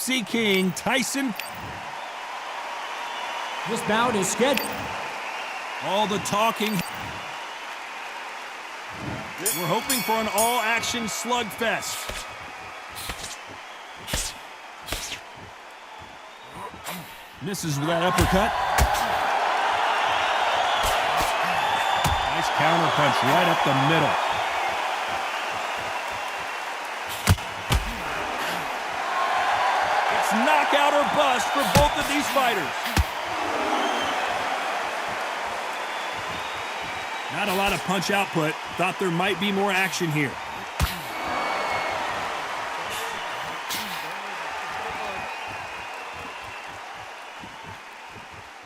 UFC King, Tyson. This bout is scheduled. All the talking. We're hoping for an all-action slugfest. Misses with that uppercut. Nice counter punch right up the middle. It's knockout or bust for both of these fighters. Not a lot of punch output. Thought there might be more action here.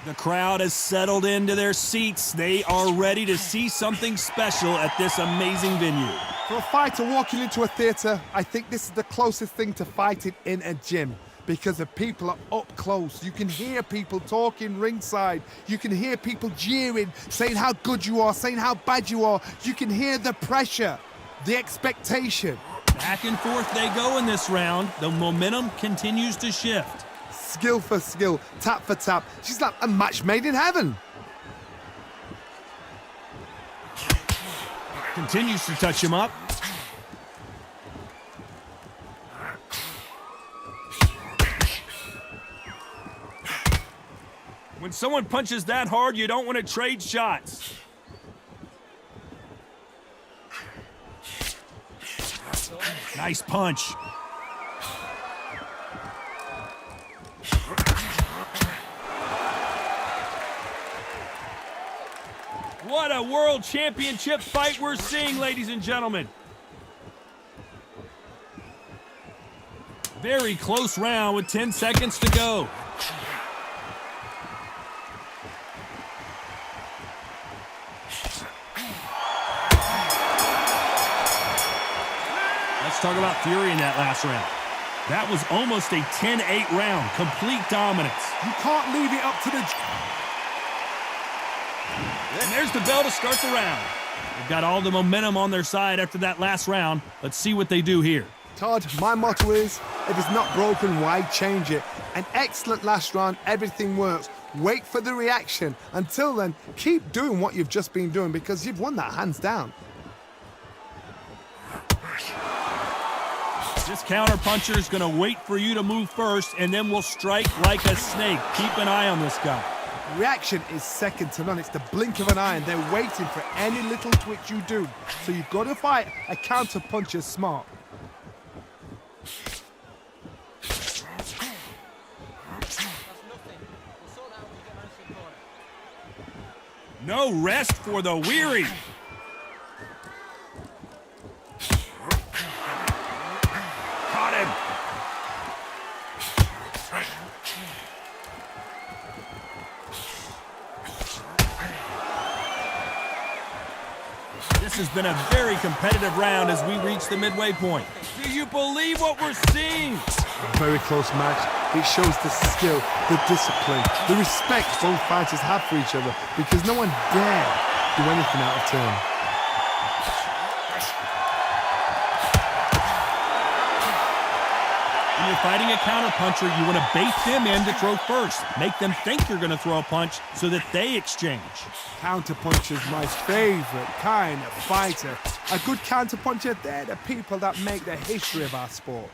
The crowd has settled into their seats. They are ready to see something special at this amazing venue. For a fighter walking into a theatre, I think this is the closest thing to fighting in a gym, because the people are up close. You can hear people talking ringside. You can hear people jeering, saying how good you are, saying how bad you are. You can hear the pressure, the expectation. Back and forth they go in this round. The momentum continues to shift. Skill for skill, tap for tap. She's like a match made in heaven. Continues to touch him up. When someone punches that hard, you don't want to trade shots. Nice punch. What a world championship fight we're seeing, ladies and gentlemen. Very close round with 10 seconds to go. Let's talk about fury in that last round. That was almost a 10-8 round, complete dominance. You can't leave it up to the... And there's the bell to start the round. They've got all the momentum on their side after that last round. Let's see what they do here. Todd, my motto is, if it's not broken, why change it? An excellent last round, everything works. Wait for the reaction. Until then, keep doing what you've just been doing, because you've won that hands down. This counter puncher is going to wait for you to move first, and then will strike like a snake. Keep an eye on this guy. Reaction is second to none. It's the blink of an eye, and they're waiting for any little twitch you do. So you've got to fight a counter puncher smart. No rest for the weary. Caught him. This has been a very competitive round as we reach the midway point. Do you believe what we're seeing? A very close match. It shows the skill, the discipline, the respect both fighters have for each other, because no one dare do anything out of turn. When you're fighting a counterpuncher, you want to bait them in to throw first. Make them think you're going to throw a punch so that they exchange. Counterpuncher's my favorite kind of fighter. A good counterpuncher, they're the people that make the history of our sport.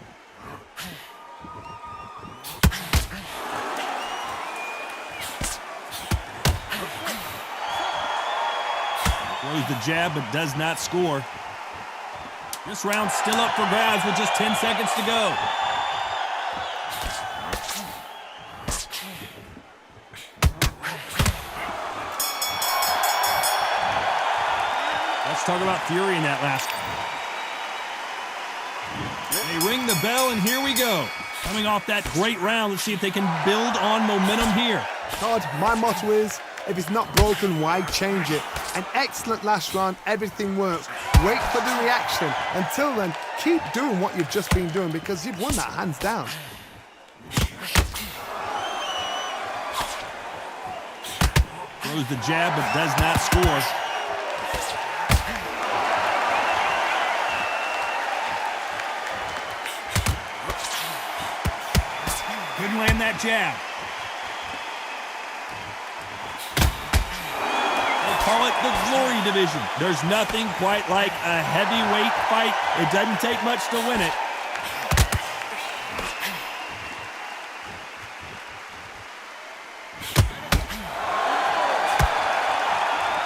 Throws the jab but does not score. This round's still up for grabs with just 10 seconds to go. Let's talk about fury in that last. They ring the bell, and here we go. Coming off that great round, let's see if they can build on momentum here. Todd, my motto is, if it's not broken, why change it? An excellent last round, everything works. Wait for the reaction. Until then, keep doing what you've just been doing, because you've won that hands down. Throws the jab but does not score. Couldn't land that jab. They call it the glory division. There's nothing quite like a heavyweight fight. It doesn't take much to win it.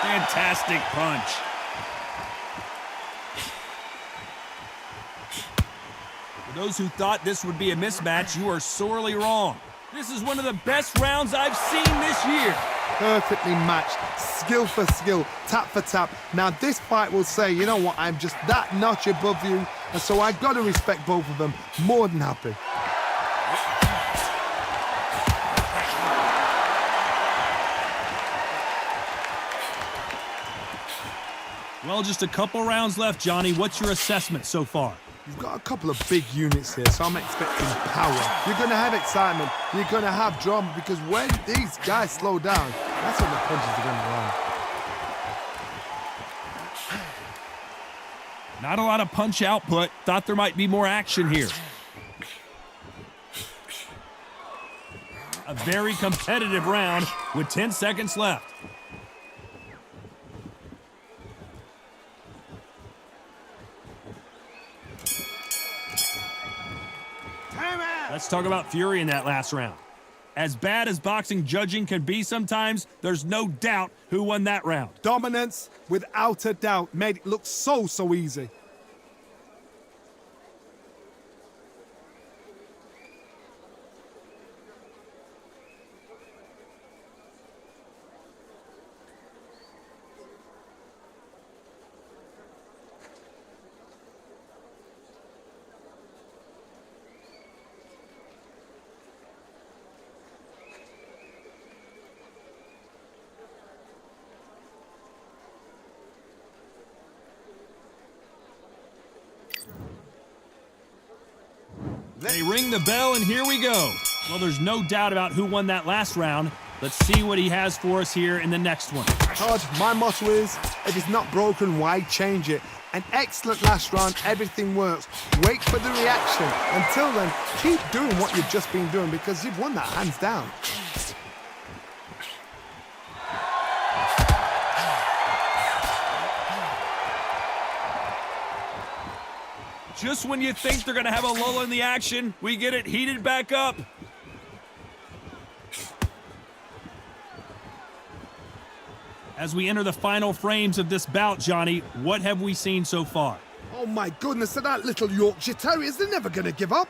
Fantastic punch. For those who thought this would be a mismatch, you are sorely wrong. This is one of the best rounds I've seen this year. Perfectly matched, skill for skill, tap for tap. Now this fight will say, you know what, I'm just that notch above you, and so I've got to respect both of them. More than happy. Well, just a couple rounds left, Johnny. What's your assessment so far? You've got a couple of big units here, so I'm expecting power. You're going to have excitement. You're going to have drama, because when these guys slow down, that's when the punches are going to land. Not a lot of punch output. Thought there might be more action here. A very competitive round with 10 seconds left. Let's talk about fury in that last round. As bad as boxing judging can be sometimes, there's no doubt who won that round. Dominance, without a doubt, made it look so easy. They ring the bell, and here we go. Well, there's no doubt about who won that last round. Let's see what he has for us here in the next one. Todd, my motto is, if it's not broken, why change it? An excellent last round, everything works. Wait for the reaction. Until then, keep doing what you've just been doing, because you've won that hands down. Just when you think they're going to have a lull in the action, we get it heated back up. As we enter the final frames of this bout, Johnny, what have we seen so far? Oh my goodness, are that little Yorkshire Terriers, they're never going to give up.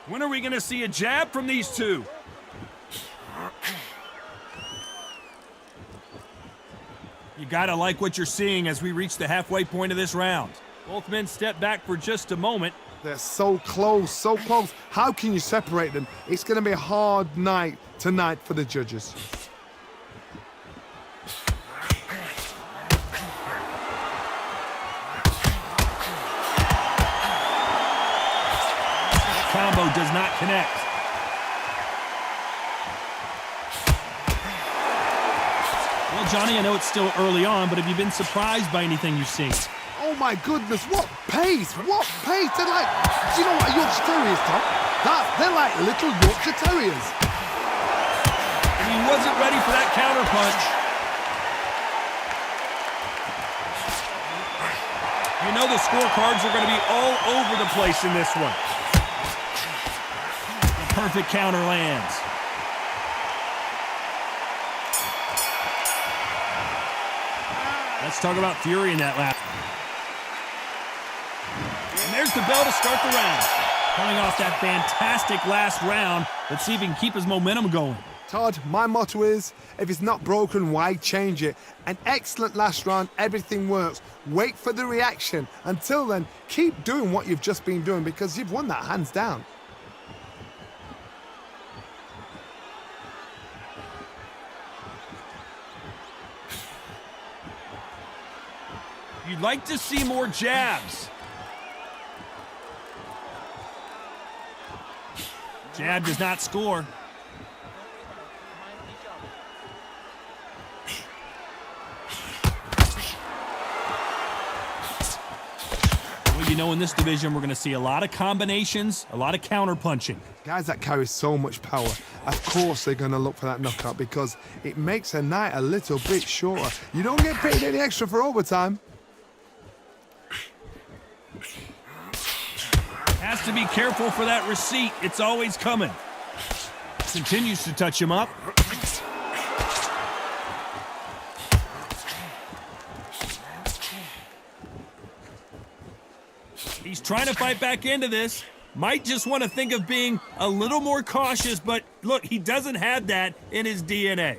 When are we going to see a jab from these two? You gotta like what you're seeing as we reach the halfway point of this round. Both men step back for just a moment. They're so close, so close. How can you separate them? It's going to be a hard night tonight for the judges. Combo does not connect. Well, Johnny, I know it's still early on, but have you been surprised by anything you've seen? Oh my goodness, what pace, what pace. They're like, do you know what a Yorkshire Terrier is, Tom? They're like little Yorkshire Terriers. And he wasn't ready for that counter punch. You know the scorecards are going to be all over the place in this one. The perfect counter lands. Let's talk about fury in that lap. And there's the bell to start the round. Coming off that fantastic last round, let's see if he can keep his momentum going. Todd, my motto is, if it's not broken, why change it? An excellent last round, everything works. Wait for the reaction. Until then, keep doing what you've just been doing, because you've won that hands down. You'd like to see more jabs. Jab does not score. You know, in this division, we're going to see a lot of combinations, a lot of counter-punching. Guys that carry so much power, of course they're going to look for that knockout because it makes a night a little bit shorter. You don't get paid any extra for overtime. Has to be careful for that receipt. It's always coming. Continues to touch him up. He's trying to fight back into this. Might just want to think of being a little more cautious, but look, he doesn't have that in his DNA.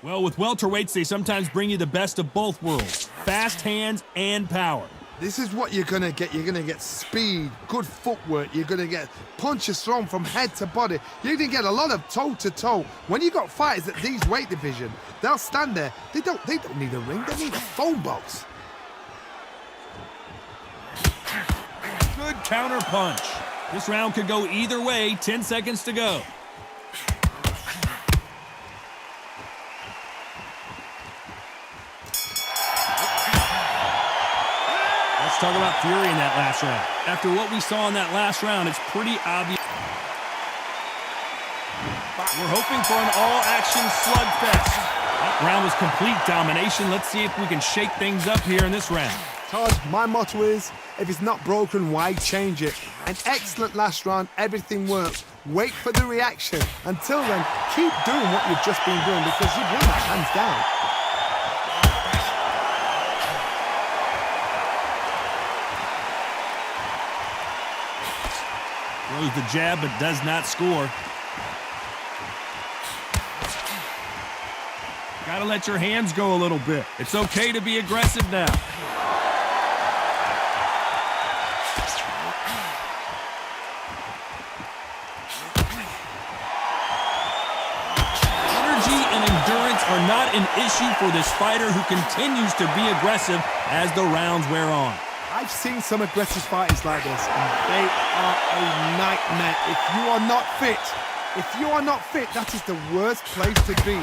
Well, with welterweights, they sometimes bring you the best of both worlds. Fast hands and power. This is what you're going to get. You're going to get speed, good footwork. You're going to get punches thrown from head to body. You're going to get a lot of toe-to-toe. When you got fighters at these weight division, they'll stand there. They don't need a ring. They need a phone box. Good counter punch. This round could go either way. 10 seconds to go. Let's talk about fury in that last round. After what we saw in that last round, it's pretty obvious. We're hoping for an all-action slugfest. That round was complete domination. Let's see if we can shake things up here in this round. Todd, my motto is, if it's not broken, why change it? An excellent last round, everything works. Wait for the reaction. Until then, keep doing what you've just been doing because you've won that hands down. Throws the jab, but does not score. Gotta let your hands go a little bit. It's okay to be aggressive now. Energy and endurance are not an issue for this fighter who continues to be aggressive as the rounds wear on. I've seen some aggressive fighters like this, and they are a nightmare. If you are not fit, that is the worst place to be,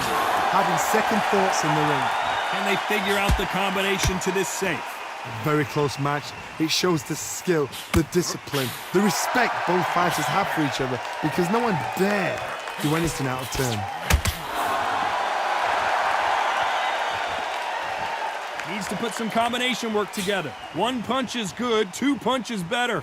having second thoughts in the ring. Can they figure out the combination to this safe? A very close match. It shows the skill, the discipline, the respect both fighters have for each other, because no one dare do anything out of turn. Needs to put some combination work together. One punch is good, two punches better.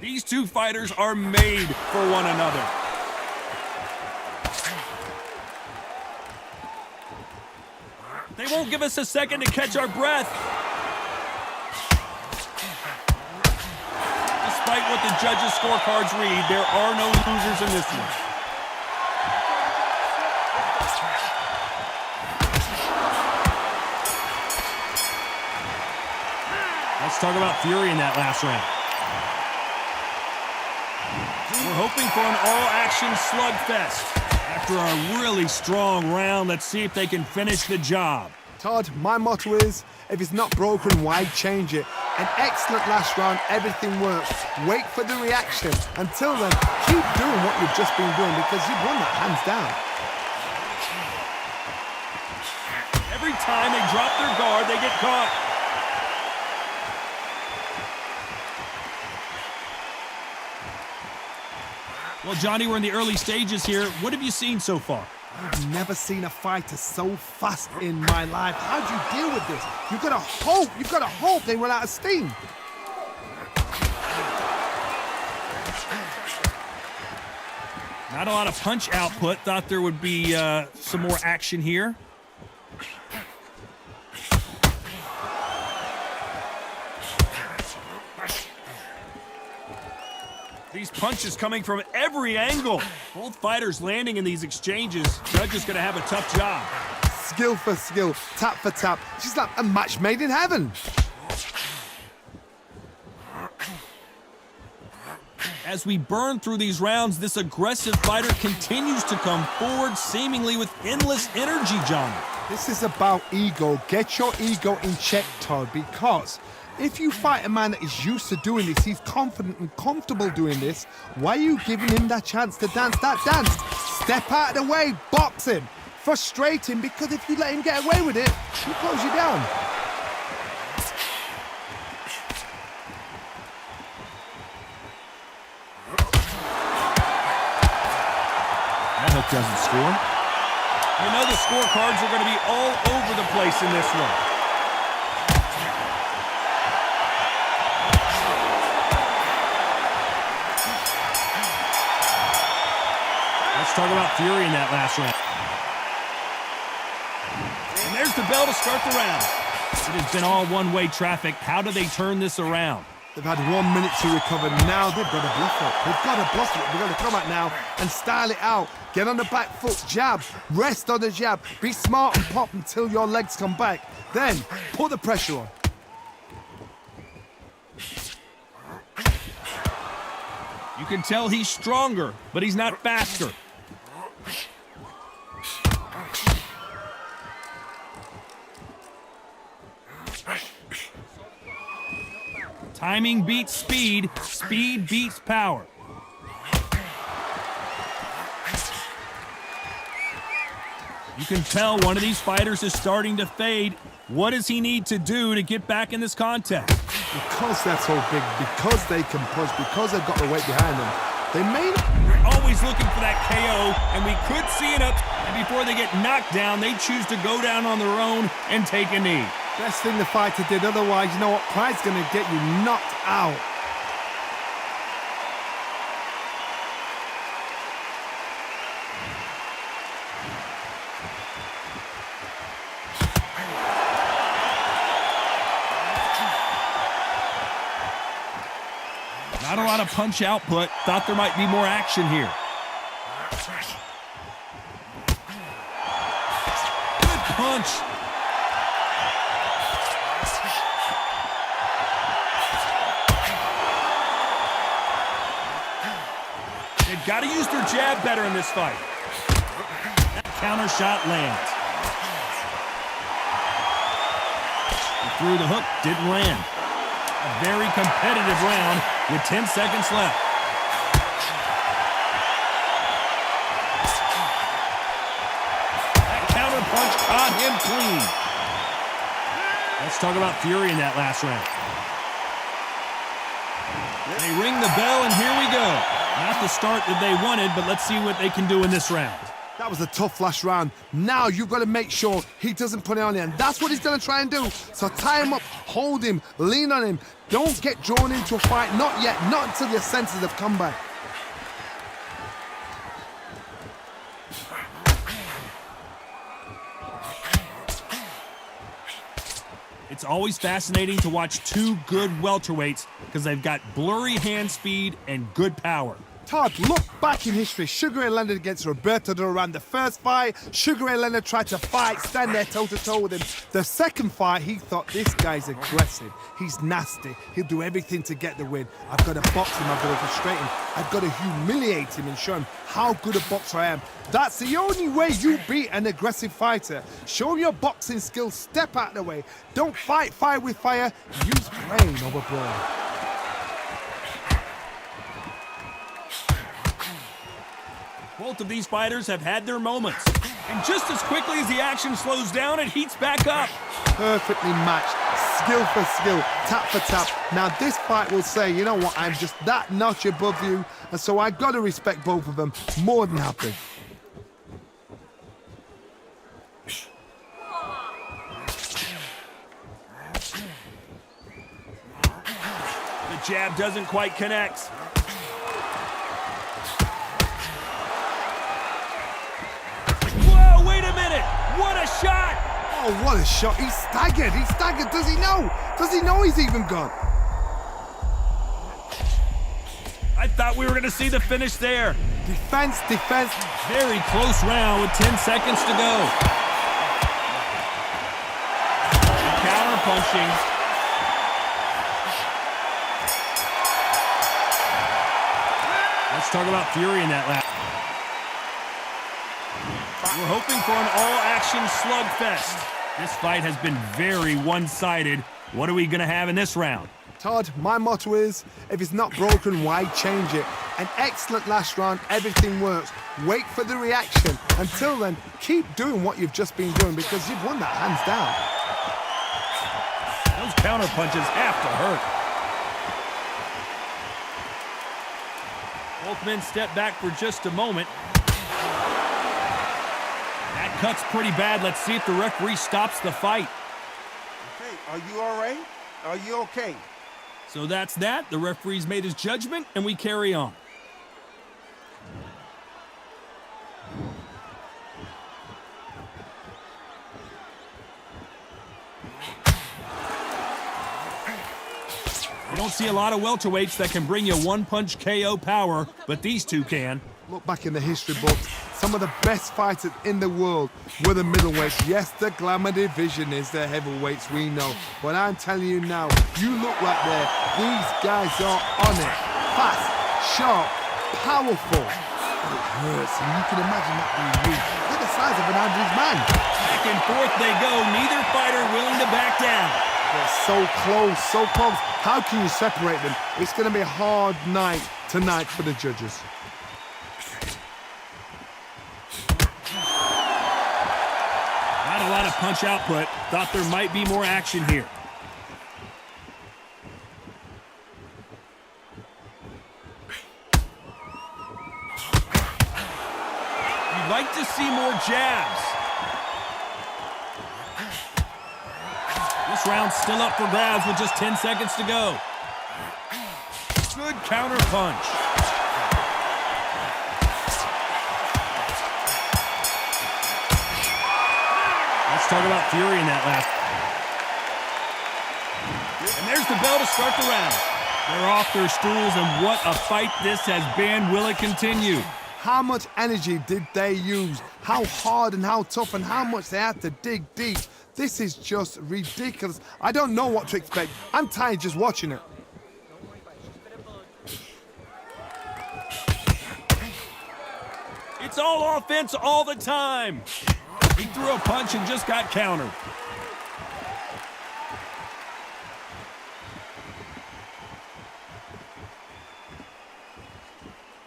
These two fighters are made for one another. They won't give us a second to catch our breath. Despite what the judges' scorecards read, there are no losers in this one. Let's talk about fury in that last round. We're hoping for an all-action slugfest. After a really strong round, let's see if they can finish the job. Todd, my motto is, if it's not broken, why change it? An excellent last round, everything works. Wait for the reaction. Until then, keep doing what you've just been doing because you've won that hands down. Every time they drop their guard, they get caught. Well, Johnny, we're in the early stages here. What have you seen so far? I've never seen a fighter so fast in my life. How do you deal with this? You've got to hope they run out of steam. Not a lot of punch output. Thought there would be some more action here. These punches coming from every angle. Both fighters landing in these exchanges. Judge is going to have a tough job. Skill for skill, tap for tap. She's like a match made in heaven. As we burn through these rounds, this aggressive fighter continues to come forward, seemingly with endless energy, John. This is about ego. Get your ego in check, Todd, because If you fight a man that is used to doing this, he's confident and comfortable doing this, why are you giving him that chance to dance that dance? Step out of the way, box him. Frustrating, because if you let him get away with it, he close you down. That hook doesn't score. You know the scorecards are going to be all over the place in this one. Let's talk about fury in that last round. And there's the bell to start the round. It has been all one-way traffic. How do they turn this around? They've had 1 minute to recover. Now they've got to bluff it. They've got to bluff it. They've got to come out now and style it out. Get on the back foot, jab. Rest on the jab. Be smart and pop until your legs come back. Then put the pressure on. You can tell he's stronger, but he's not faster. Timing beats speed, speed beats power. You can tell one of these fighters is starting to fade. What does he need to do to get back in this contest? Because they're so big, because they can push, because they've got the weight behind them, they may... They're always looking for that KO, and we could see it up, and before they get knocked down, they choose to go down on their own and take a knee. Best thing the fighter did, otherwise, you know what? Pride's going to get you knocked out. Not a lot of punch output. Thought there might be more action here. Good punch. They've got to use their jab better in this fight. That counter shot lands. He threw the hook, didn't land. A very competitive round with 10 seconds left. That counter punch caught him clean. Let's talk about fury in that last round. They ring the bell, and here we go. Not the start that they wanted, but let's see what they can do in this round. That was a tough last round. Now you've got to make sure he doesn't put it on you, and that's what he's going to try and do. So tie him up, hold him, lean on him. Don't get drawn into a fight. Not yet. Not until your senses have come back. It's always fascinating to watch two good welterweights because they've got blurry hand speed and good power. Todd, look back in history. Sugar Ray Leonard against Roberto Duran. The first fight, Sugar Ray Leonard tried to fight, stand there toe-to-toe with him. The second fight, he thought, this guy's aggressive. He's nasty. He'll do everything to get the win. I've got to box him. I've got to frustrate him. I've got to humiliate him and show him how good a boxer I am. That's the only way you beat an aggressive fighter. Show him your boxing skills. Step out of the way. Don't fight fire with fire. Use brain over brawn. Both of these fighters have had their moments. And just as quickly as the action slows down, it heats back up. Perfectly matched, skill for skill, tap for tap. Now this fight will say, you know what, I'm just that notch above you, and so I got to respect both of them. More than happy. The jab doesn't quite connect. What a shot! Oh, what a shot. He's staggered. He's staggered. Does he know? Does he know he's even gone? I thought we were going to see the finish there. Defense, defense. Very close round with 10 seconds to go. Counter punching. Let's talk about fury in that last. We're hoping for an all-action slugfest. This fight has been very one-sided. What are we going to have in this round? Todd, my motto is, if it's not broken, why change it? An excellent last round, everything works. Wait for the reaction. Until then, keep doing what you've just been doing because you've won that hands down. Those counter punches have to hurt. Both men step back for just a moment. That cut's pretty bad. Let's see if the referee stops the fight. Okay, are you all right? Are you okay? So that's that. The referee's made his judgment, and we carry on. We don't see a lot of welterweights that can bring you one-punch KO power, but these two can. Look back in the history books. Some of the best fighters in the world were the middleweights. Yes, the glamour division is the heavyweights, we know. But I'm telling you now, you look right there. These guys are on it. Fast, sharp, powerful. But it hurts, and you can imagine that being weak. They're the size of an average man. Back and forth they go. Neither fighter willing to back down. They're so close, so close. How can you separate them? It's going to be a hard night tonight for the judges. Not a lot of punch output. Thought there might be more action here. You'd like to see more jabs. This round's still up for grabs with just 10 seconds to go. Good counter punch. Let's talk about fury in that last. And there's the bell to start the round. They're off their stools, and what a fight this has been. Will it continue? How much energy did they use? How hard and how tough and how much they had to dig deep. This is just ridiculous. I don't know what to expect. I'm tired just watching it. It's all offense all the time. He threw a punch and just got countered.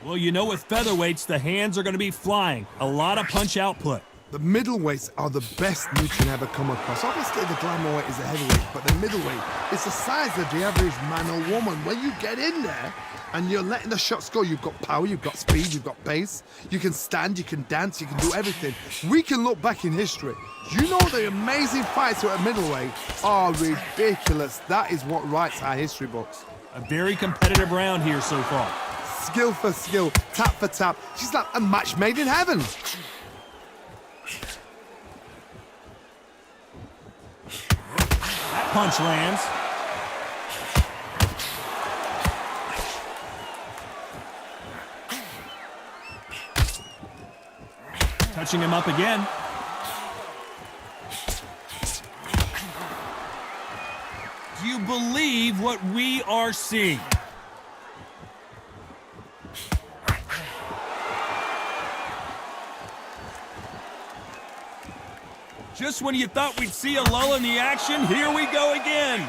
Well, you know, with featherweights, the hands are going to be flying. A lot of punch output. The middleweights are the best you can ever come across. Obviously, the glamour weight is the heavyweight, but the middleweight is the size of the average man or woman. When you get in there and you're letting the shots go, you've got power, you've got speed, you've got pace. You can stand, you can dance, you can do everything. We can look back in history. You know the amazing fights at middleweight are ridiculous. That is what writes our history books. A very competitive round here so far. Skill for skill, tap for tap. She's like a match made in heaven. That punch lands. Touching him up again. Do you believe what we are seeing? Just when you thought we'd see a lull in the action, here we go again.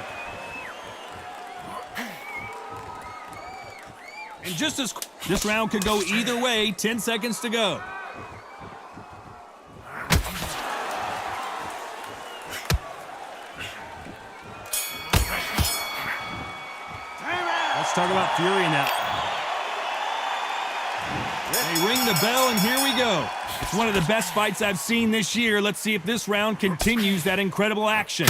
And just as this round could go either way, 10 seconds to go. Let's talk about fury in that. They ring the bell, and here we go. It's one of the best fights I've seen this year. Let's see if this round continues that incredible action.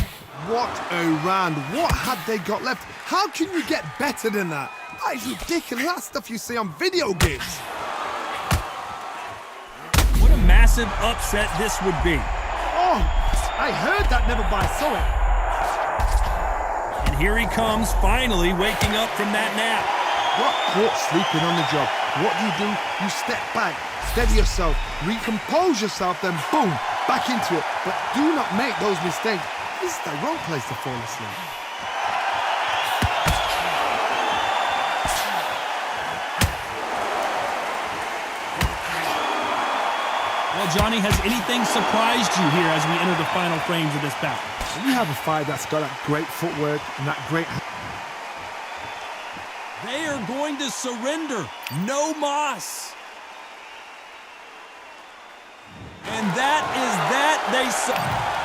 What a round. What had they got left? How can you get better than that? That is ridiculous. That's stuff you see on video games. What a massive upset this would be. Oh, I heard that, never by saw it. And here he comes, finally waking up from that nap. What caught sleeping on the job? What do? You step back, steady yourself, recompose yourself, then boom, back into it. But do not make those mistakes. This is the wrong place to fall asleep. Well, Johnny, has anything surprised you here as we enter the final frames of this bout? When you have a fight that's got that great footwork and that great... They are going to surrender. No moss. And that is that.